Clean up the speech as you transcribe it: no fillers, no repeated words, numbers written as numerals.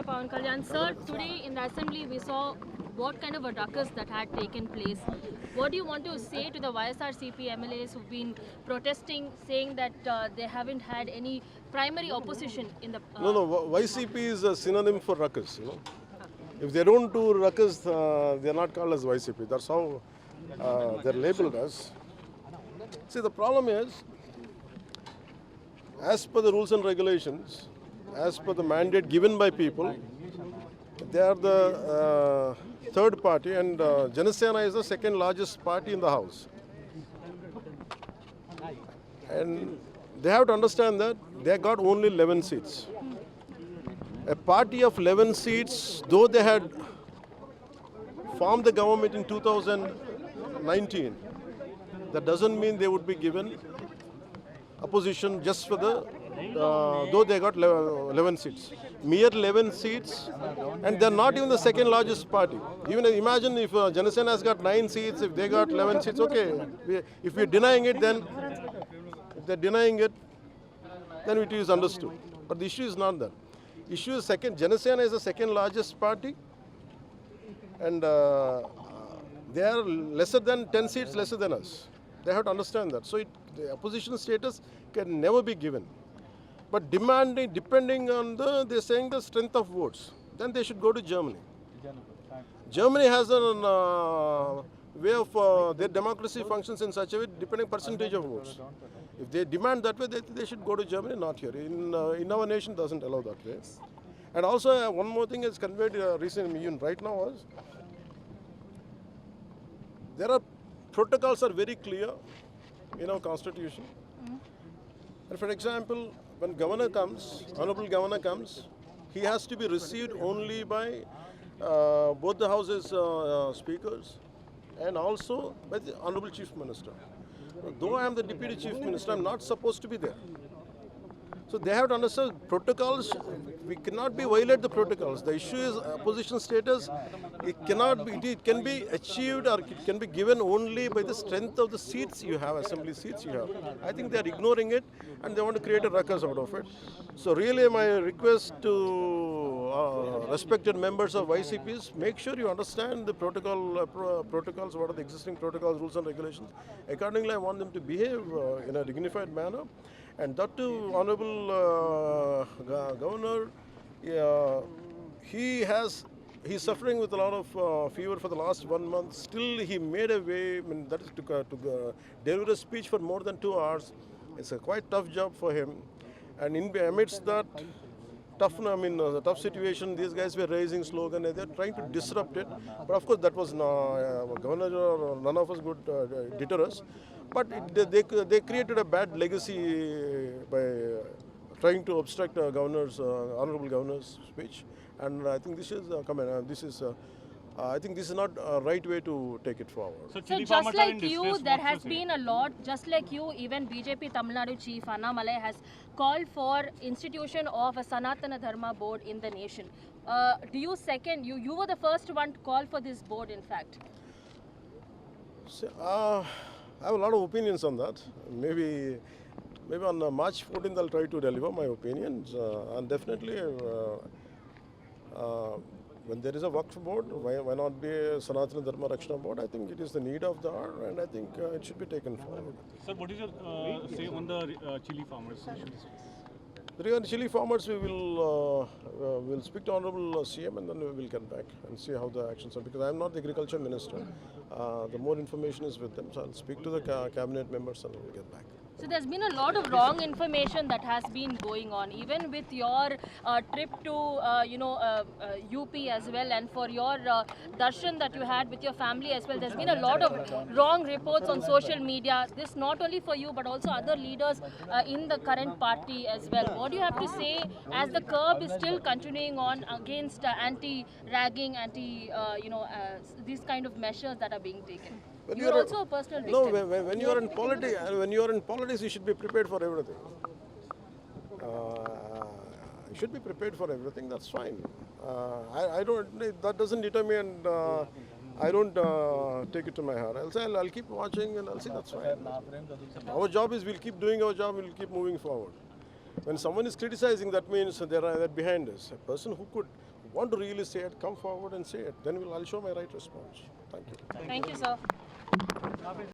Pawan Kalyan. Sir, today in the assembly we saw what kind of a ruckus that had taken place. What do you want to say to the YSRCP MLAs who've been protesting, saying that they haven't had any primary opposition in the... No, YCP is a synonym for ruckus, If they don't do ruckus, they are not called as YCP. That's how they're labeled as. See, the problem is, as per the rules and regulations, as per the mandate given by people, they are the third party, and Janasena is the second largest party in the house. And they have to understand that they got only 11 seats. A party of 11 seats, though they had formed the government in 2019, that doesn't mean they would be given opposition just for the, though they got 11 seats. Mere 11 seats, and they're not even the second largest party. Even imagine if Janasena has got 9 seats, if they got 11 seats, okay. If we're denying it, then, if they're denying it, then it is understood. But the issue is not that. Issue is second, Janasena is the second largest party, and they are lesser than 10 seats lesser than us. They have to understand that. So the opposition status can never be given. But demanding, depending on they're saying the strength of votes, then they should go to Germany. Germany has a way of, their democracy functions in such a way, depending percentage of votes. If they demand that way, they should go to Germany, not here. In our nation, doesn't allow that way. And also, one more thing is conveyed recently, even right now, was there are protocols are very clear in our constitution. And for example, when governor comes, honorable governor comes, he has to be received only by both the houses speakers and also by the honorable chief minister. Though I am the deputy chief minister, I am not supposed to be there. So they have to understand protocols. We cannot be violate the protocols. The issue is opposition status. It cannot be. It can be achieved or it can be given only by the strength of the seats you have, assembly seats you have. I think they are ignoring it and they want to create a ruckus out of it. So really, my request to respected members of YCPs: make sure you understand the protocols. What are the existing protocols, rules and regulations? Accordingly, I want them to behave in a dignified manner. And that too, Honorable Governor, he's suffering with a lot of fever for the last 1 month. Still, he made a way, I mean, that is to deliver a speech for more than 2 hours. It's a quite tough job for him. And amidst that tough situation, these guys were raising slogan and they're trying to disrupt it. But of course, that was Governor or none of us could deter us. But they created a bad legacy by trying to obstruct honorable governor's speech, and I think this is I think this is not a right way to take it forward. So just like you, there has been a lot, just like you, even BJP Tamil Nadu Chief Annamalai has called for institution of a Sanatana Dharma board in the nation. Do you second, you were the first one to call for this board, in fact? So, I have a lot of opinions on that. Maybe on March 14th I'll try to deliver my opinions. And definitely, when there is a Waqf board, why not be a Sanatana Dharma Rakshana board? I think it is the need of the hour, and I think it should be taken forward. Sir, what is your say on the chili farmers? Regarding chili farmers, we will speak to Honorable CM and then we will get back and see how the actions are. Because I am not the agriculture minister. The more information is with them, so I'll speak to the cabinet members and we'll get back. So there's been a lot of wrong information that has been going on, even with your trip to UP as well, and for your darshan that you had with your family as well. There's been a lot of wrong reports on social media. This not only for you but also other leaders in the current party as well. What do you have to say as the curb is still continuing on against anti-ragging, these kind of measures that are being taken? You are also a personal victim. No, when you are in politics, you should be prepared for everything. You should be prepared for everything. That's fine. I don't. That doesn't deter me, and I don't take it to my heart. I'll keep watching, and I'll see. That's fine. Our job is we'll keep doing our job. We'll keep moving forward. When someone is criticizing, that means they're behind us. A person who want to really say it, come forward and say it. Then I'll show my right response. Thank you. Thank you, sir.